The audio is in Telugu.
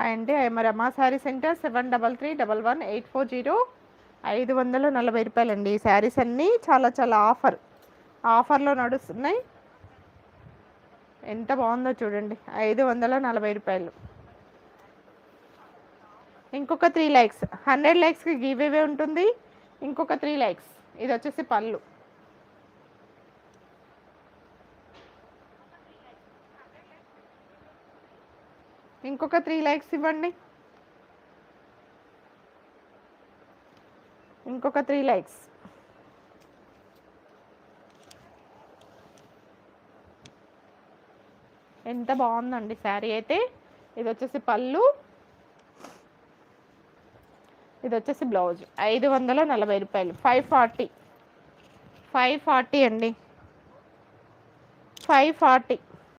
అండి మరి అమ్మా శారీ సెంటర్ 73311840 540 ఈ శారీస్ అన్నీ చాలా చాలా ఆఫర్లో నడుస్తున్నాయి. ఎంత బాగుందో చూడండి, 540 రూపాయలు. ఇంకొక 3 లైక్స్, 100 లైక్స్కి గివ్ అవే ఉంటుంది. ఇంకొక 3 లైక్స్. ఇది వచ్చేసి పళ్ళు. ఇంకొక 3 లైక్స్ ఇవ్వండి. ఇంకొక 3 లైక్స్. ఎంత బాగుందండి శారీ అయితే. ఇది వచ్చేసి పళ్ళు, ఇది వచ్చేసి బ్లౌజ్. 540 రూపాయలు. 540 అండి. 540.